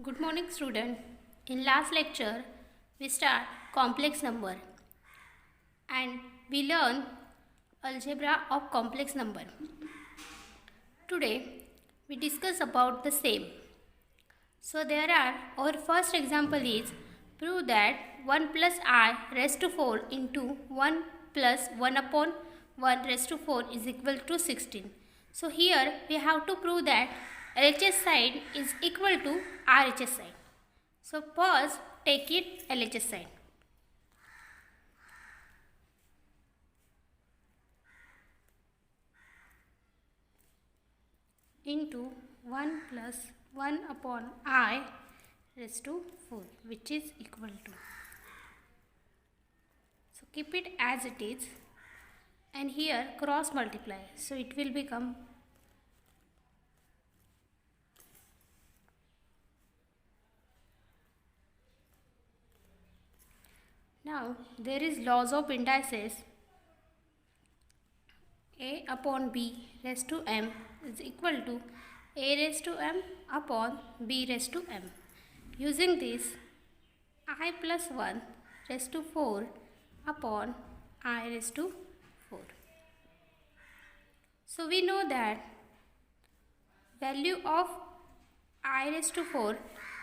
Good morning student. In last lecture we start complex number and we learn algebra of complex number. Today we discuss about the same. So our first example is prove that 1 plus I raised to 4 into 1 plus 1 upon 1 raised to 4 is equal to 16. So here we have to prove that LHS side is equal to RHS side. So first take it LHS side. Into 1 plus 1 upon I raised to 4 which is equal to. So keep it as it is and here cross multiply. So it will become now there is laws of indices. A upon B raised to m is equal to A raised to m upon B raised to m. Using this, I plus 1 raised to 4 upon I raised to 4. So we know that value of I raised to 4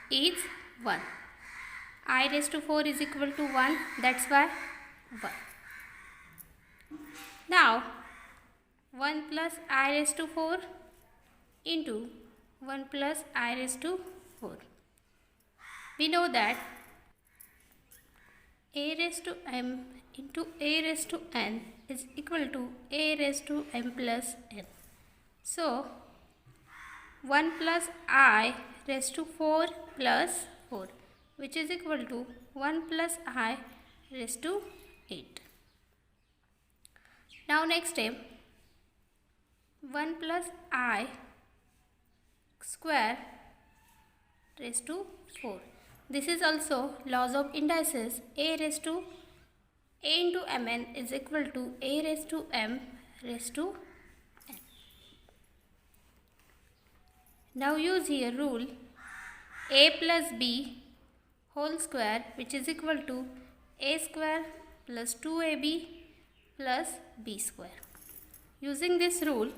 is 1. I raised to 4 is equal to 1, that's why 1. Now 1 plus I raised to 4 into 1 plus I raised to 4. We know that A raised to m into A raised to n is equal to A raised to m plus n. So 1 plus I raised to 4 plus 4 which is equal to 1 plus I raised to 8. Now next step, 1 plus I square raised to 4. This is also laws of indices. A raised to A into mn is equal to A raised to m raised to n. Now use here rule A plus B whole square which is equal to A square plus 2AB plus B square. Using this rule,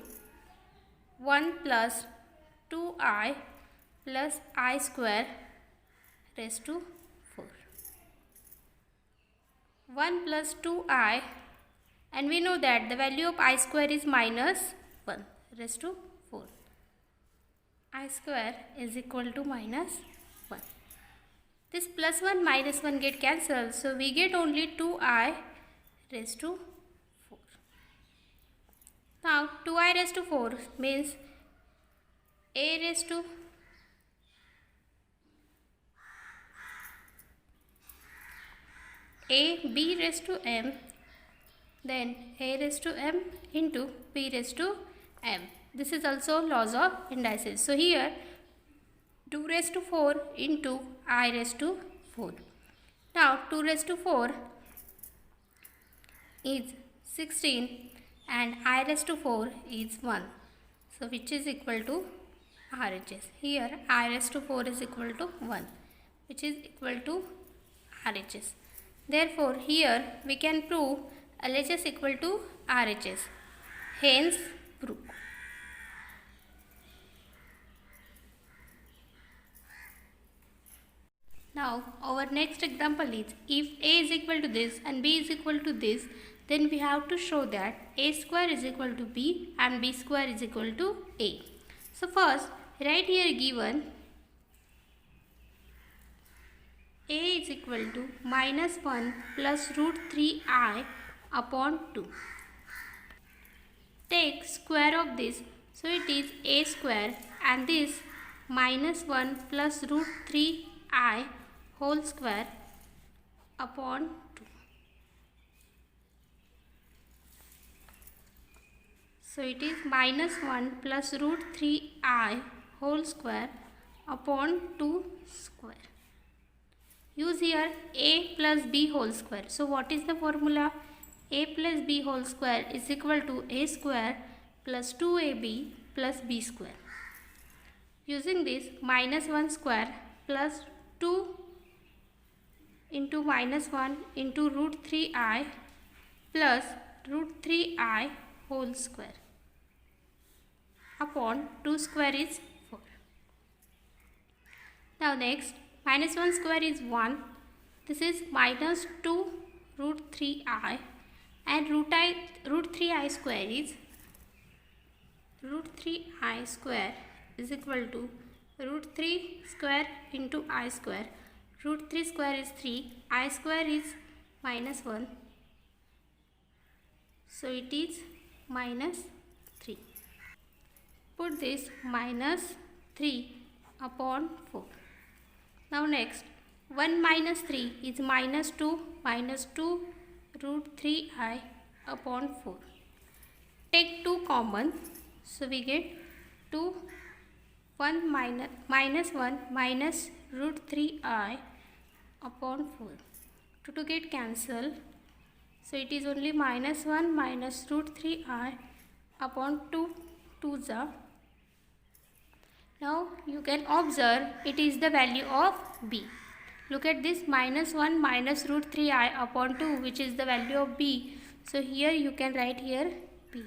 1 plus 2I plus I square raised to 4. 1 plus 2I, and we know that the value of I square is minus 1 raised to 4. I square is equal to minus 1. This plus 1 minus 1 get cancelled, so we get only 2I raised to 4. Now 2I raised to 4 means A raised to B raised to m, then A raised to m into B raised to m. This is also laws of indices. So here 2 raised to 4 into I raised to 4. Now 2 raised to 4 is 16 and I raised to 4 is 1. So which is equal to RHS. Here I raised to 4 is equal to 1 which is equal to RHS. Therefore here we can prove LHS equal to RHS. Hence proof. Now our next example is if A is equal to this and B is equal to this, then we have to show that A square is equal to B and B square is equal to A. So first right here given A is equal to minus 1 plus root 3I upon 2. Take square of this, so it is A square, and this minus 1 plus root 3I whole square upon 2. So it is minus 1 plus root 3I whole square upon 2 square. Use here A plus B whole square. So what is the formula? A plus B whole square is equal to A square plus 2AB plus B square. Using this, minus 1 square plus 2 into minus 1 into root 3i plus root 3i whole square upon 2 square is 4. Now next, minus 1 square is 1. This is minus 2 root 3i, and root 3i square is equal to root 3 square into I square. Root 3 square is 3, I square is minus 1, so it is minus 3. Put this minus 3 upon 4. Now next, 1 minus 3 is minus 2 root 3i upon 4. Take 2 common, so we get 2 minus 1 minus root 3i upon 4. 2 get cancelled, so it is only minus 1 minus root 3i upon 2 2s are. Now you can observe it is the value of b. Look at this, minus 1 minus root 3i upon 2, which is the value of b. So here you can write here b,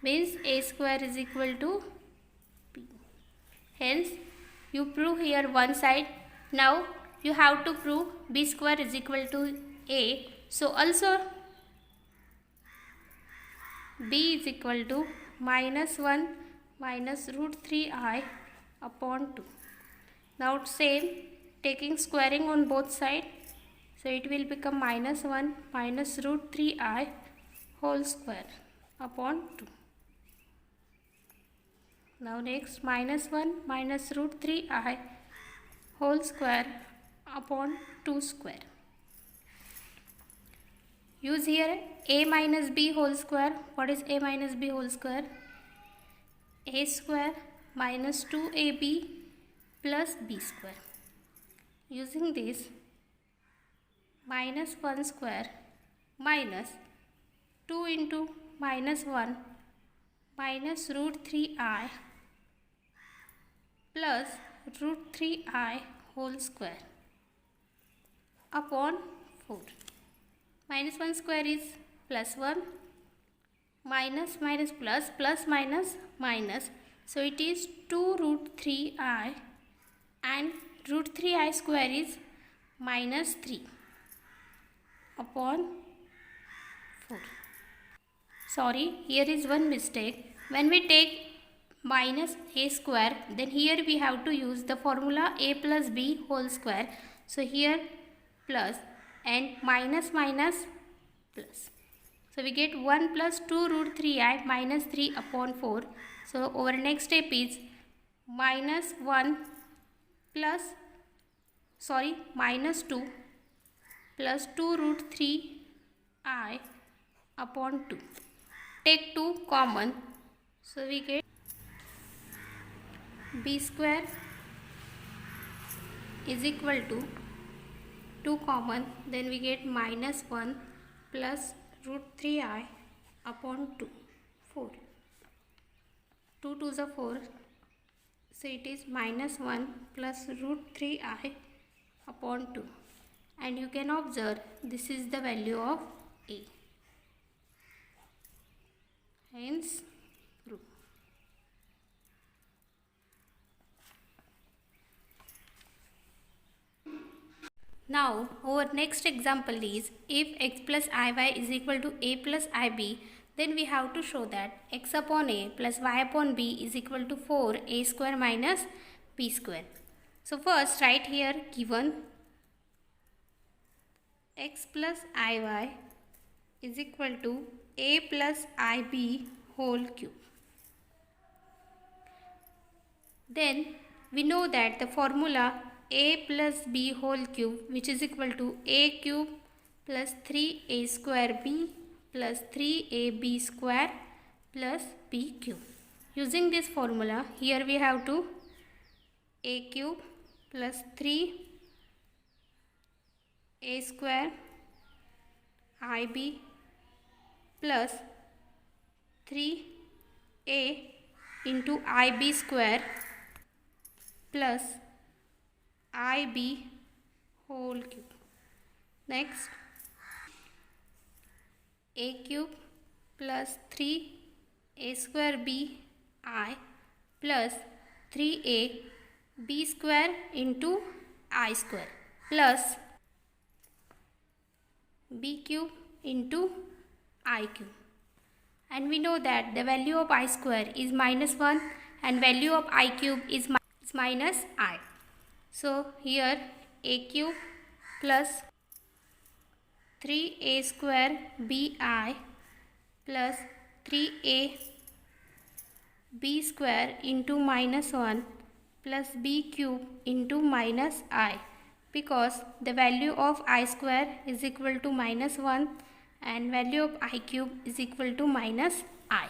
means a square is equal to b. Hence you prove here one side. Now you have to prove b square is equal to a. So also b is equal to minus 1 minus root 3i upon 2. Now same, taking squaring on both sides, so it will become minus 1 minus root 3i whole square upon 2. Now next, minus 1 minus root 3i whole square upon 2 square. Use here a minus b whole square. What is a minus b whole square? A square minus 2ab plus b square. Using this, minus 1 square minus 2 into minus 1 minus root 3i plus root 3i whole square upon 4. Minus 1 square is plus 1, minus minus plus, plus minus minus, so it is 2 root 3i, and root 3i square is minus 3 upon 4. Sorry, here is one mistake. When we take minus a square, then here we have to use the formula a plus b whole square. So here plus and minus minus plus. So we get 1 plus 2 root 3i minus 3 upon 4. So our next step is minus 1 plus, minus 2 plus 2 root 3i upon 2. Take 2 common, so we get b square is equal to 2 common, then we get minus 1 plus root 3i upon 2, 4. 2 2s are 4, so it is minus 1 plus root 3i upon 2. And you can observe this is the value of a. Hence proof. Now our next example is, if x plus iy is equal to a plus ib, then we have to show that x upon a plus y upon b is equal to 4a square minus b square. So first write here given x plus iy is equal to a plus ib whole cube. Then we know that the formula a plus b whole cube, which is equal to a cube plus 3a square b plus 3ab square plus b cube. Using this formula, here we have to a cube plus 3a square ib plus 3a into ib square plus IB whole cube. Next, A cube plus 3A square B I plus 3A B square into I square plus B cube into I cube. And we know that the value of I square is -1 and value of I cube is minus I. So here A cube plus 3A square BI plus 3A B square into -1 plus B cube into minus I, because the value of I square is equal to -1 and value of I cube is equal to minus I.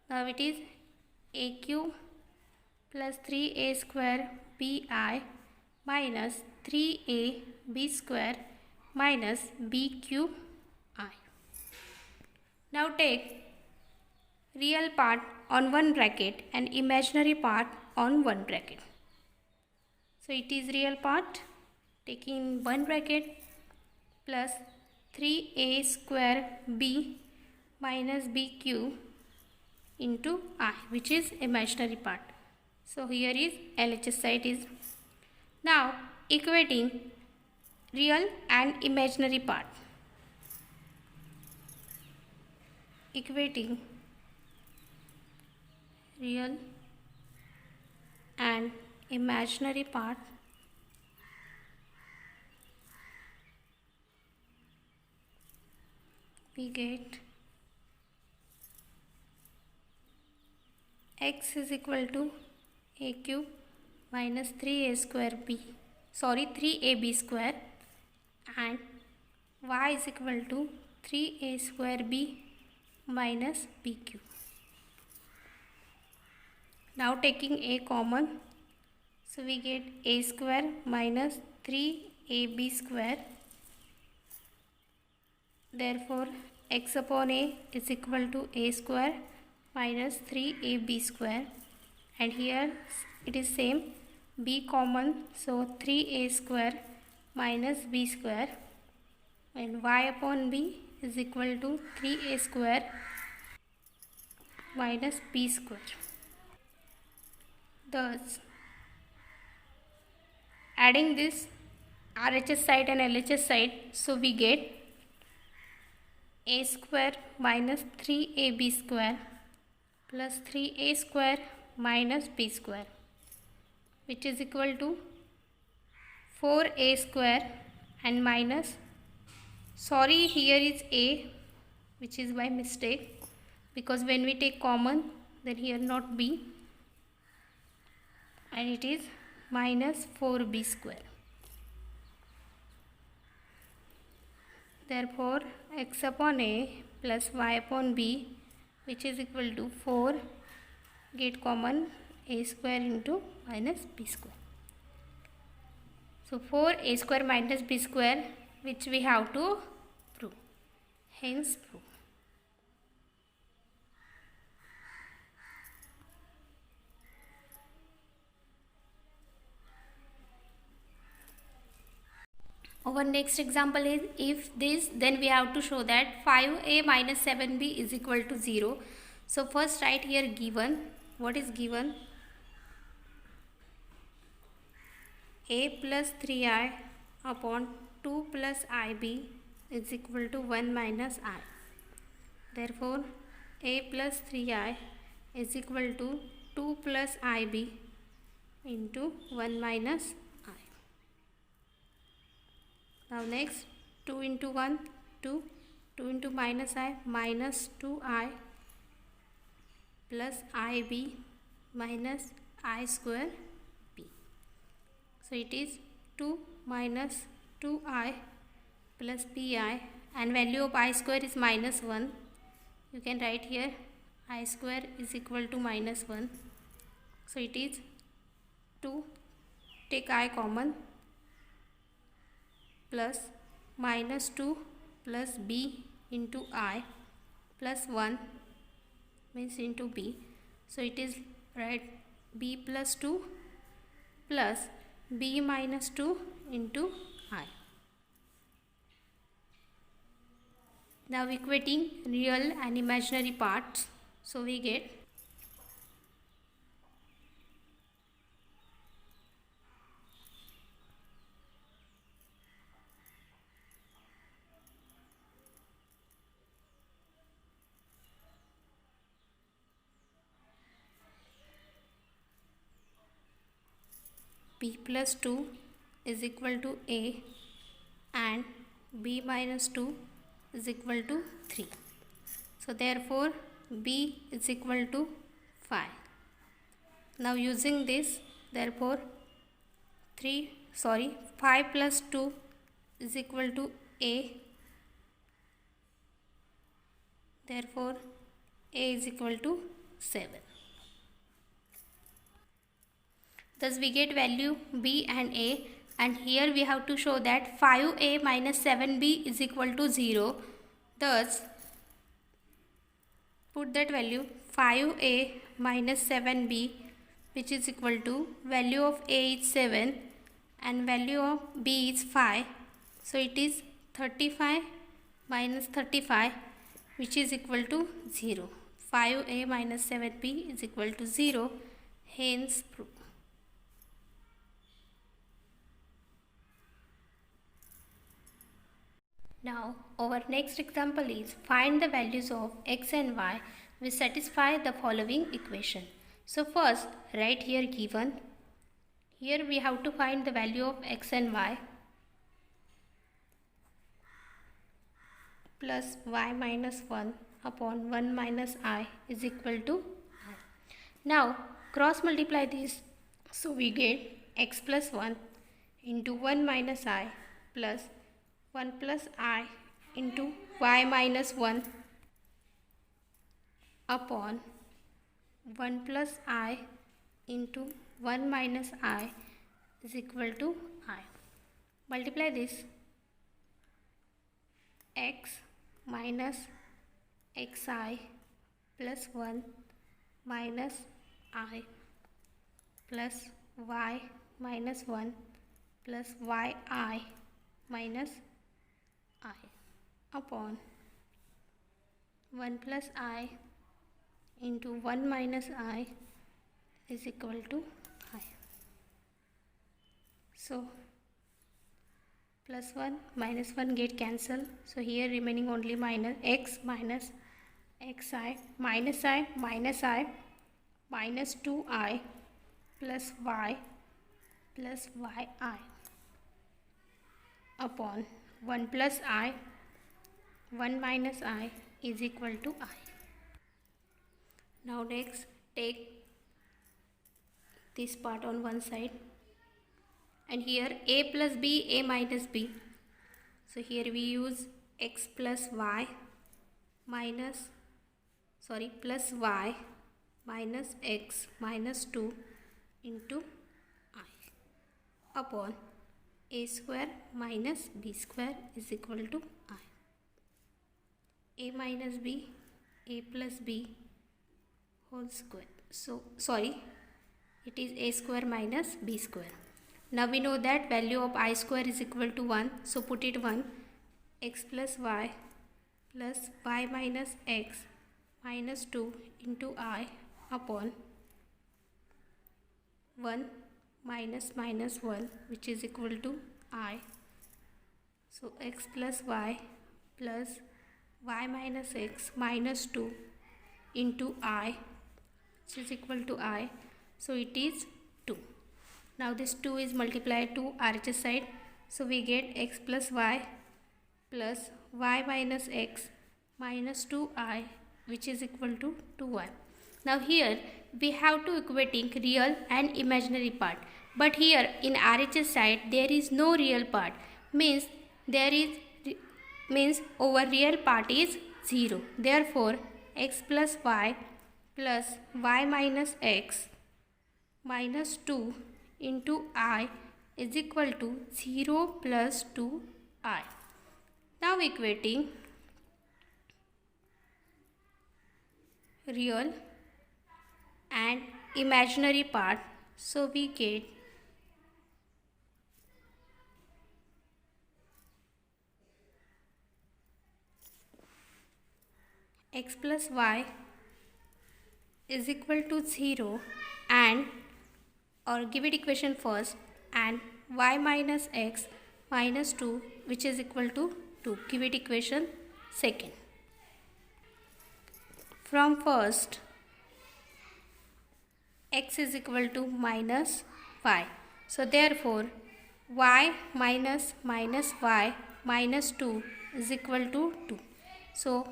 Now it is A cube plus 3A square BI minus 3A B square minus B cube I. Now take real part on one bracket and imaginary part on one bracket. So it is real part taking one bracket plus 3A square B minus B cube into I, which is imaginary part. So here is LHS side is. Now equating real and imaginary part. Equating real and imaginary part. We get x is equal to A cube minus 3A square B, 3AB square, and y is equal to 3A square B minus B cube. Now taking A common, so we get A square minus 3AB square. Therefore x upon A is equal to A square minus 3AB square, and here it is same, B common, so 3A square minus B square, and y upon B is equal to 3A square minus B square. Thus, adding this RHS side and LHS side, so we get A square minus 3AB square plus 3A square minus B square, which is equal to 4A square and minus, here is A, which is by mistake, because when we take common then here not B, and it is minus 4B square. Therefore x upon A plus y upon B, which is equal to 4, get common A square into minus B square. So 4A square minus B square, which we have to prove. Hence prove. Our next example is, if this, then we have to show that 5A minus 7B is equal to 0. So first write here given. What is given? A plus 3I upon 2 plus IB is equal to 1 minus I. Therefore A plus 3I is equal to 2 plus IB into 1 minus I. Now next, 2 into 1, 2, 2 into minus I, minus 2I plus IB minus I square B. So it is 2 minus 2I plus BI, and value of I square is minus 1. You can write here I square is equal to minus 1. So it is 2, take I common, plus minus 2 plus B into I plus 1 means into B. So it is right B plus 2 plus b minus 2 into I. Now equating real and imaginary parts, so we get b plus 2 is equal to a and b minus 2 is equal to 3. So therefore b is equal to 5. Now using this, therefore 5 plus 2 is equal to a. Therefore a is equal to 7. Thus we get value b and a, and here we have to show that 5a minus 7b is equal to 0. Thus put that value 5a minus 7b, which is equal to value of a is 7 and value of b is 5. So it is 35 minus 35, which is equal to 0. 5a minus 7b is equal to 0. Hence proof. Now our next example is find the values of x and y which satisfy the following equation. So first write here given. Here we have to find the value of x and y plus y minus 1 upon 1 minus I is equal to I. Now cross multiply this, so we get x plus 1 into 1 minus I plus 1 plus I into y minus 1 upon 1 plus I into 1 minus I is equal to I. Multiply this, x minus xi plus 1 minus I plus y minus 1 plus yi minus I upon 1 plus I into 1 minus I is equal to I. So plus 1 minus 1 get cancelled, so here remaining only minus x minus xi minus I minus I minus 2I plus y plus yi upon 1 plus I 1 minus I is equal to I. Now next take this part on one side, and here a plus b, a minus b. So here we use x plus y plus y minus x minus 2 into I upon a square minus b square is equal to I. A minus b, a plus b whole square. So it is a square minus b square. Now we know that value of I square is equal to 1. So put it 1. X plus y minus x minus 2 into I upon 1 minus 1, which is equal to I. So x plus y minus x minus 2 into I, which is equal to I. So it is 2. Now this 2 is multiplied to RHS side. So we get x plus y minus x minus 2I, which is equal to 2y. Now here we have to equating real and imaginary part. But here in RHS side there is no real part. Means over real part is 0. Therefore x plus y minus x minus 2 into I is equal to 0 plus 2I. Now equating real and imaginary part, so we get x plus y is equal to 0 and, or give it equation first, and y minus x minus 2 which is equal to 2. Give it equation second. From first, x is equal to minus y. So therefore y minus y minus 2 is equal to 2. So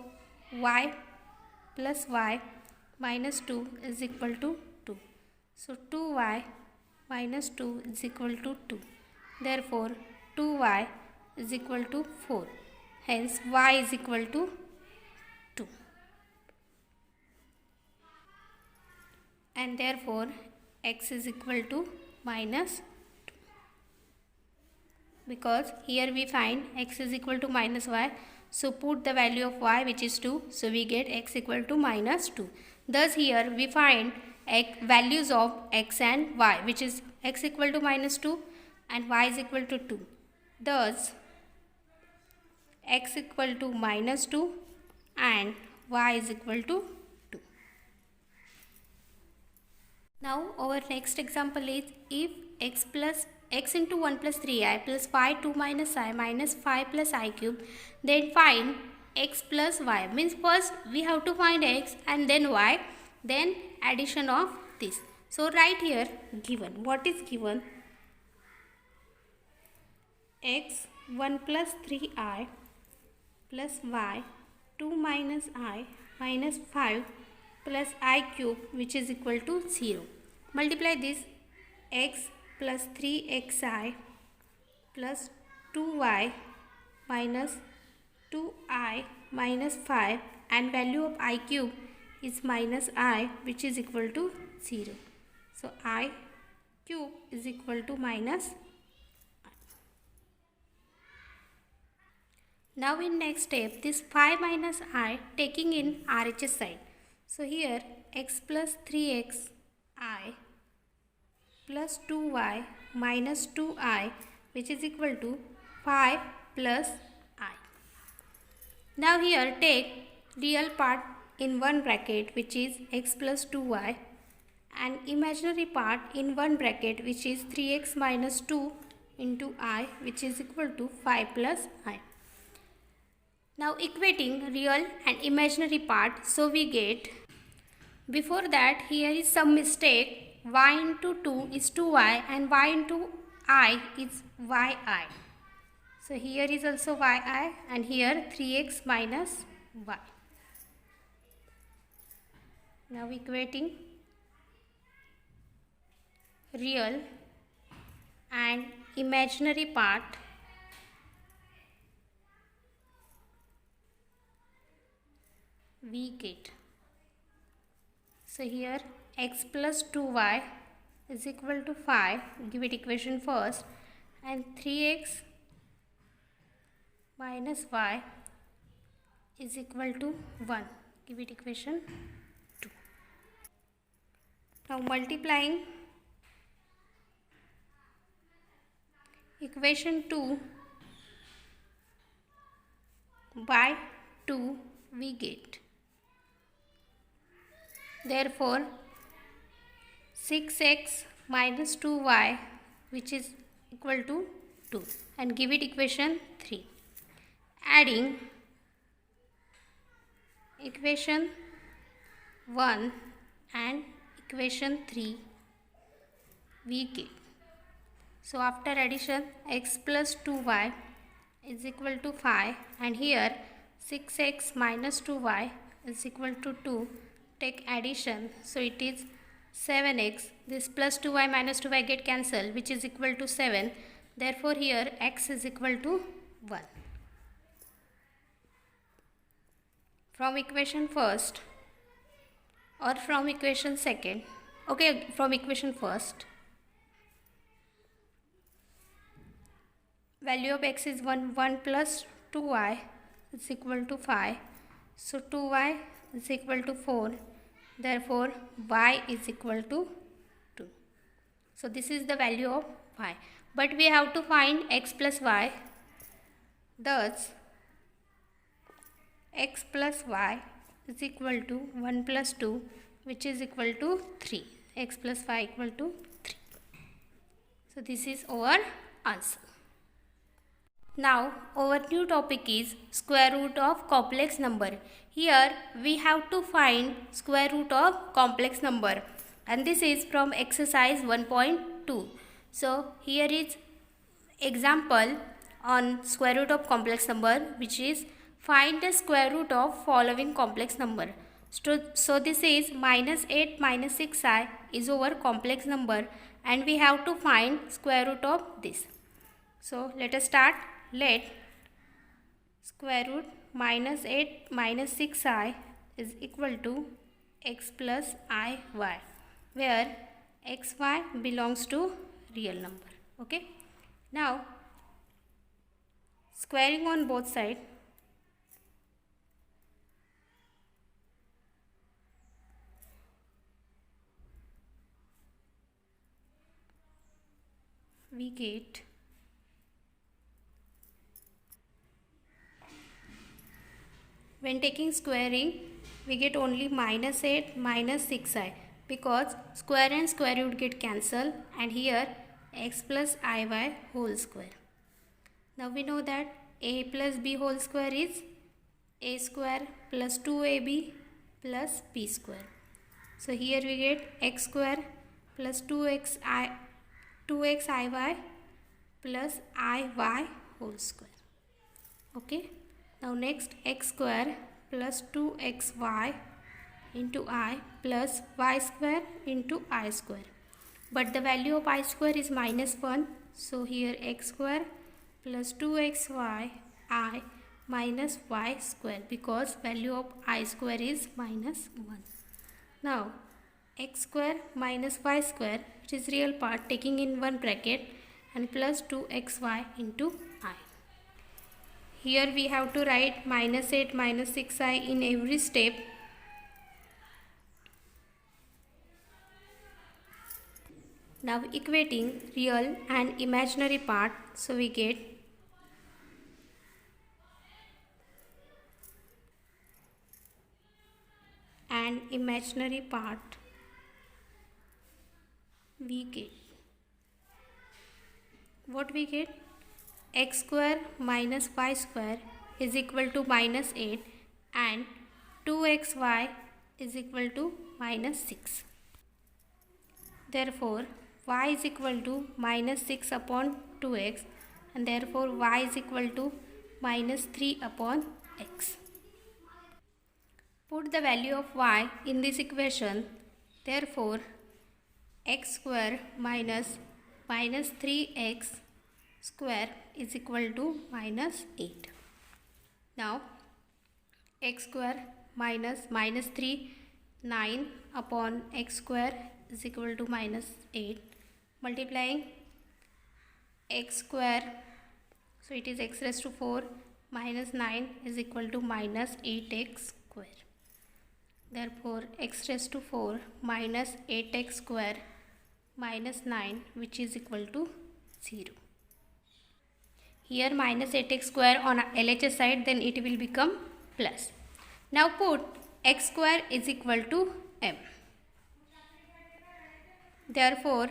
y plus y minus 2 is equal to 2. So 2y minus 2 is equal to 2. Therefore 2y is equal to 4. Hence y is equal to 2. And therefore x is equal to minus 2. Because here we find x is equal to minus y. So put the value of y which is 2. So we get x equal to minus 2. Thus here we find values of x and y, which is x equal to minus 2 and y is equal to 2. Thus x equal to minus 2 and y is equal to 2. Now our next example is, if x into 1 plus 3i plus phi 2 minus I minus phi plus I cube, then find x plus y. Means first we have to find x and then y, then addition of this. So right here given, what is given? X 1 plus 3i plus y 2 minus I minus 5 plus I cube which is equal to 0. Multiply this, x plus 3xi plus 2y minus 2I minus 5, and value of I cube is minus I which is equal to 0. So I cube is equal to minus I. Now in next step, this 5 minus I taking in RHS side. So here x plus 3xi plus 2y minus 2I which is equal to 5 plus I. Now here take real part in one bracket which is x plus 2y, and imaginary part in one bracket which is 3x minus 2 into I which is equal to 5 plus I. Now equating real and imaginary part, so we get, before that here is some mistake, y into 2 is 2y and y into I is yi. So here is also yi and here 3x minus y. Now equating real and imaginary part, we get, so here x plus 2y is equal to 5, give it equation first, and 3x minus y is equal to 1, give it equation 2. Now multiplying equation 2 by 2 we get, therefore 6x minus 2y which is equal to 2, and give it equation 3. Adding equation 1 and equation 3 we get. So after addition, x plus 2y is equal to 5, and here 6x minus 2y is equal to 2. Take addition, so it is 7x. This plus 2y minus 2y get cancelled, which is equal to 7. Therefore here x is equal to 1. From equation first or from equation second? Okay, from equation first. Value of x is 1. 1 plus 2y is equal to 5. So 2y is equal to 4. Therefore y is equal to 2. So this is the value of y. But we have to find x plus y. Thus x plus y is equal to 1 plus 2, which is equal to 3. X plus y equal to 3. So this is our answer. Now our new topic is square root of complex number. Here we have to find square root of complex number, and this is from exercise 1.2. So here is example on square root of complex number, which is find the square root of following complex number. So this is minus 8 minus 6i is our complex number, and we have to find square root of this. So let us start. Let square root minus 8 minus 6i is equal to x plus iy, where xy belongs to real number. Okay. Now squaring on both sides, we get when taking squaring we get only minus 8 minus 6i, because square and square root get cancelled, and here x plus iy whole square. Now we know that a plus b whole square is a square plus 2ab plus b square. So here we get x square plus 2xi plus iy whole square. Okay. Now next x square plus 2xy into I plus y square into I square. But the value of I square is minus 1. So here x square plus 2xy I minus y square, because value of I square is minus 1. Now x square minus y square, which is real part, taking in one bracket, and plus 2xy into I. Here we have to write minus 8 minus 6i in every step. Now equating real and imaginary part, so we get and imaginary part, we get what we get? X square minus y square is equal to minus 8, and 2xy is equal to minus 6. Therefore y is equal to minus 6 upon 2x, and therefore y is equal to minus 3 upon x. Put the value of y in this equation. Therefore x square minus 3x square is equal to minus 8. Now x square minus 3, 9 upon x square is equal to minus 8, multiplying x square, so it is x raised to 4 minus 9 is equal to minus 8x square. Therefore x raised to 4 minus 8x square minus 9, which is equal to 0. Here minus 8x square on LHS side, then it will become plus. Now put x square is equal to m. Therefore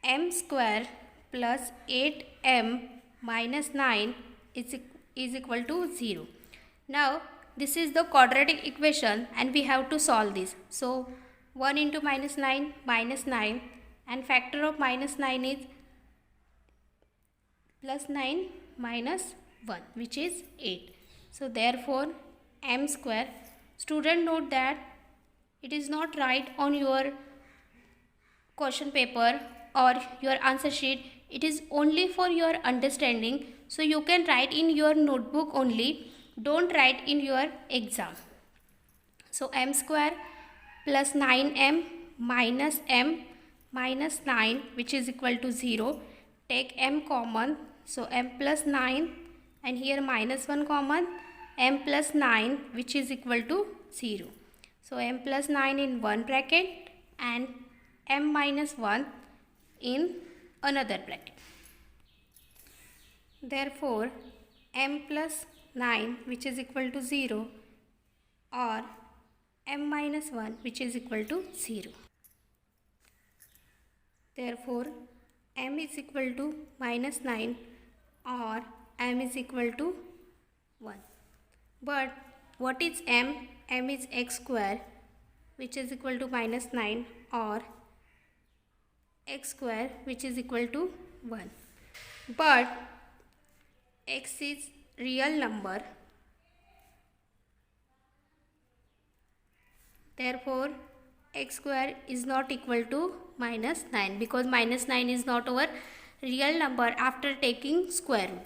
m square plus 8m minus 9 is equal to 0. Now this is the quadratic equation, and we have to solve this. So 1 into minus 9, and factor of minus 9 is plus 9 minus 1, which is 8. So therefore m square, student note that it is not right on your question paper or your answer sheet, it is only for your understanding. So you can write in your notebook only, don't write in your exam. So m square plus 9m minus m minus 9, which is equal to 0. Take m common, so m plus 9, and here minus 1 common, m plus 9, which is equal to 0. So m plus 9 in one bracket and m minus 1 in another bracket. Therefore m plus 9, which is equal to 0, or m minus 1 which is equal to 0. Therefore, m is equal to minus 9 or m is equal to 1. But what is m? M is x square which is equal to minus 9 or x square which is equal to 1. But x is real number. Therefore, x square is not equal to minus 9 because minus 9 is not our real number after taking square root.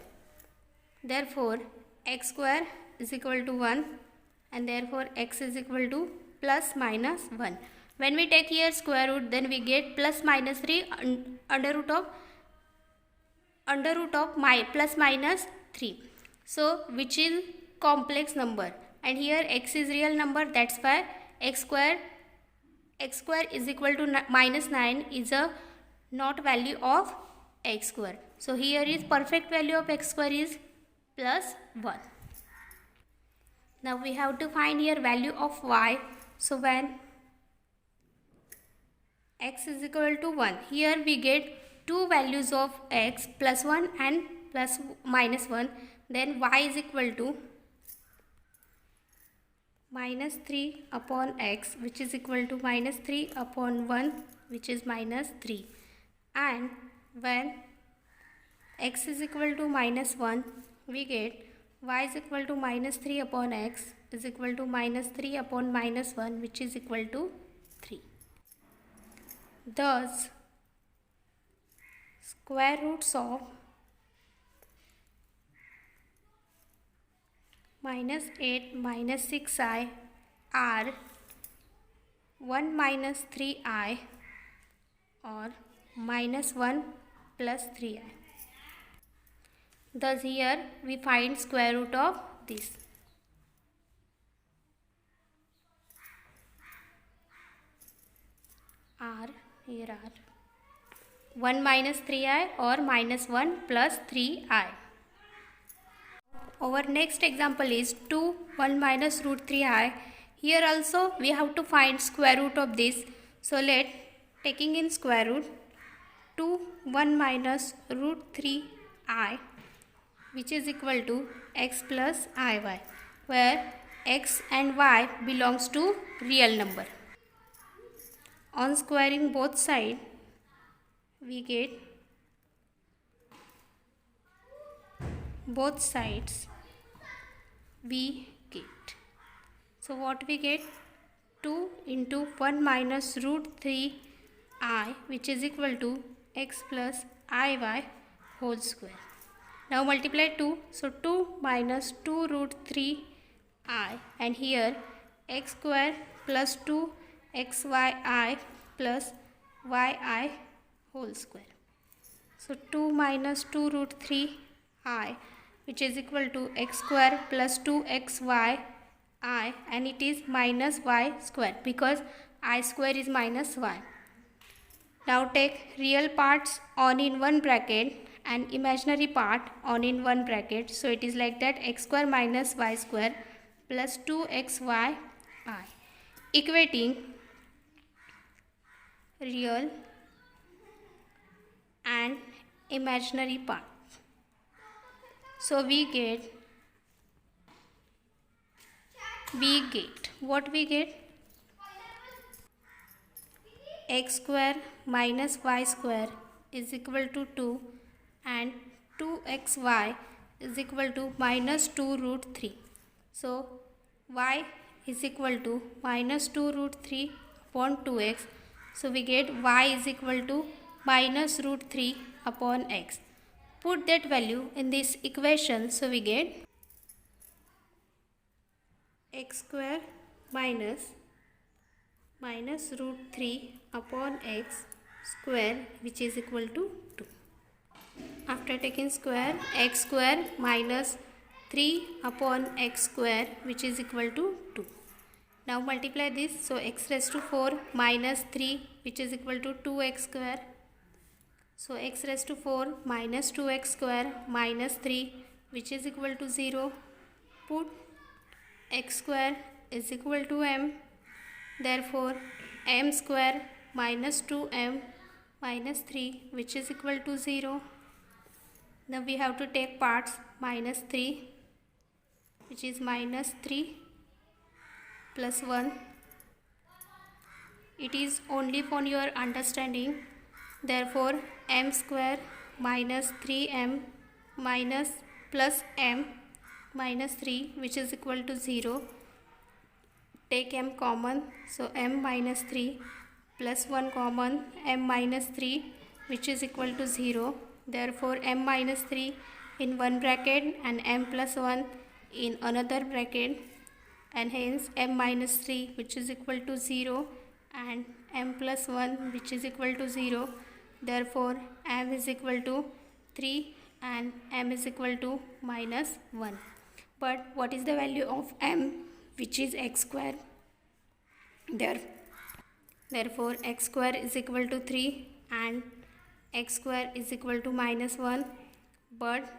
Therefore, x square is equal to 1 and therefore x is equal to plus minus 1. When we take here square root, then we get plus minus 3 under root of plus minus 3. So, which is complex number, and here x is real number, that's why x square is equal to minus 9 is a not value of x square. So, here is perfect value of x square is plus 1. Now, we have to find here value of y. So, when x is equal to 1, here we get two values of x, plus 1 and plus minus 1. Then y is equal to minus 3 upon x which is equal to minus 3 upon 1 which is minus 3. And when x is equal to minus 1, we get y is equal to minus 3 upon x is equal to minus 3 upon minus 1 which is equal to 3. Thus, square roots of minus 8 minus 6i are 1 minus 3i or minus 1 plus 3i. Thus, here we find square root of this. Here are 1 minus 3i or minus 1 plus 3i. Our next example is 2 1 minus root 3i. Here also we have to find square root of this. So let taking in square root 2 1 minus root 3i which is equal to x plus iy, where x and y belongs to real number. On squaring both sides, we get both sides we get. So what we get? 2 into 1 minus root 3i which is equal to x plus iy whole square. Now multiply 2. So 2 minus 2 root 3i, and here x square plus 2 xyi plus yi whole square. So 2 minus 2 root 3i which is equal to x square plus 2xyi, and it is minus y square because I square is minus y. Now take real parts on in one bracket and imaginary part on in one bracket. So it is like that, x square minus y square plus 2xyi equating real and imaginary part. So we get what we get? X square minus y square is equal to 2 and 2xy is equal to minus 2 root 3. So y is equal to minus 2 root 3 upon 2x. So we get y is equal to minus root 3 upon x. Put that value in this equation. So we get x square minus root 3 upon x square which is equal to 2. After taking square, x square minus 3 upon x square which is equal to 2. Now multiply this. So x raised to 4 minus 3 which is equal to 2x square. So x raised to 4 minus 2x square minus 3 which is equal to 0. Put x square is equal to m. Therefore, m square minus 2m minus 3, which is equal to 0. Now we have to take parts. Minus 3, which is minus 3 plus 1. It is only for your understanding. Therefore, m square minus 3m minus plus m minus 3, which is equal to 0. Take m common, so m minus 3 plus 1 common, m minus 3, which is equal to 0. Therefore, m minus 3 in one bracket and m plus 1 in another bracket, and hence m minus 3, which is equal to 0, and m plus 1, which is equal to 0. Therefore, m is equal to 3 and m is equal to minus 1. But what is the value of m, which is x square? Therefore, x square is equal to 3 and x square is equal to minus 1. But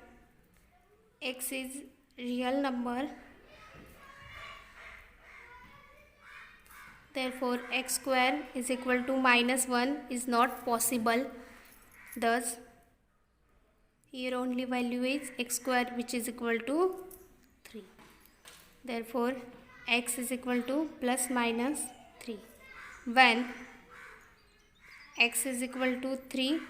x is real number. Therefore, x square is equal to minus 1 is not possible. Thus, here only value is x square, which is equal to 3. Therefore, x is equal to plus minus 3. When x is equal to 3,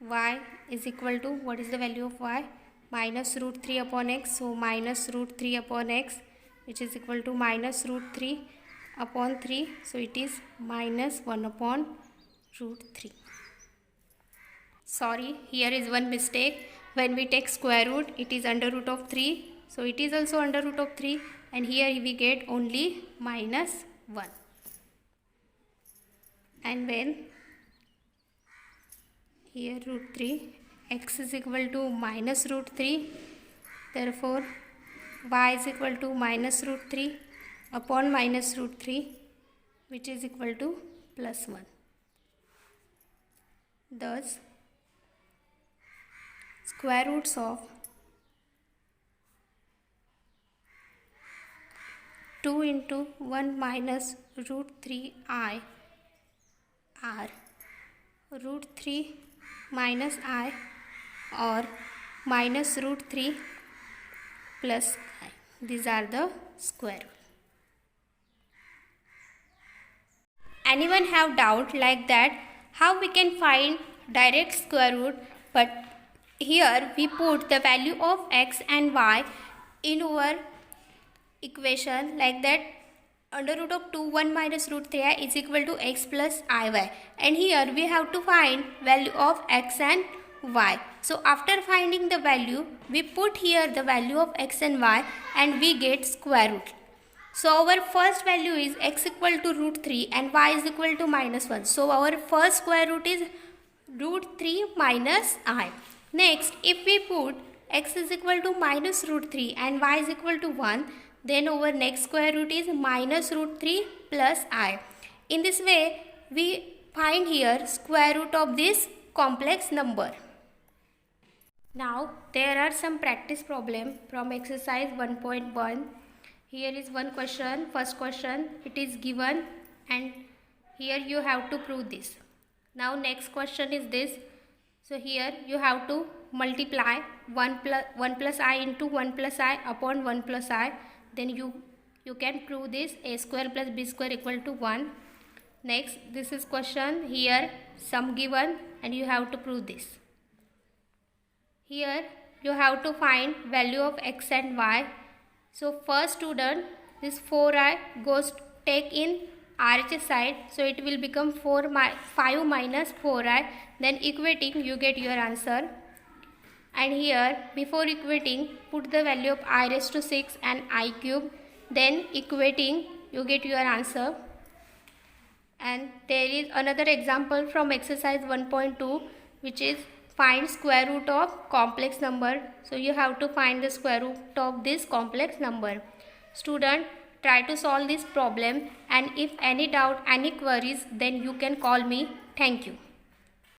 y is equal to, what is the value of y? Minus root 3 upon x. So, minus root 3 upon x, which is equal to minus root 3 upon 3. So, it is minus 1 upon root 3. Sorry, here is one mistake. When we take square root, it is under root of 3. So, it is also under root of 3, and here we get only minus 1. And when here root 3, x is equal to minus root 3. Therefore, y is equal to minus root 3 upon minus root 3, which is equal to plus 1. Thus, square roots of 2 into 1 minus root 3i are root 3 minus I or minus root 3 plus I. These are the square root. Anyone have doubt like that how we can find direct square root? But here we put the value of x and y in our equation like that. Under root of 2 1 minus root 3i is equal to x plus iy, and here we have to find value of x and y. So after finding the value, we put here the value of x and y and we get square root. So our first value is x equal to root 3 and y is equal to minus 1. So our first square root is root 3 minus I. Next, if we put x is equal to minus root 3 and y is equal to 1, then our next square root is minus root 3 plus I. In this way, we find here square root of this complex number. Now, there are some practice problem from exercise 1.1. Here is one question, first question, it is given and here you have to prove this. Now, next question is this. So, here you have to multiply 1 plus I into 1 plus I upon 1 plus I. Then you can prove this a square plus b square equal to 1. Next, this is question. Here sum given and you have to prove this. Here you have to find value of x and y. So first student, this 4i goes take in RHS side. So it will become 5 minus 4i. Then equating you get your answer. And here before equating put the value of I raised to 6 and I cube, then equating you get your answer. And there is another example from exercise 1.2, which is find square root of complex number. So you have to find the square root of this complex number. Student, try to solve this problem, and if any doubt, any queries, then you can call me. Thank you.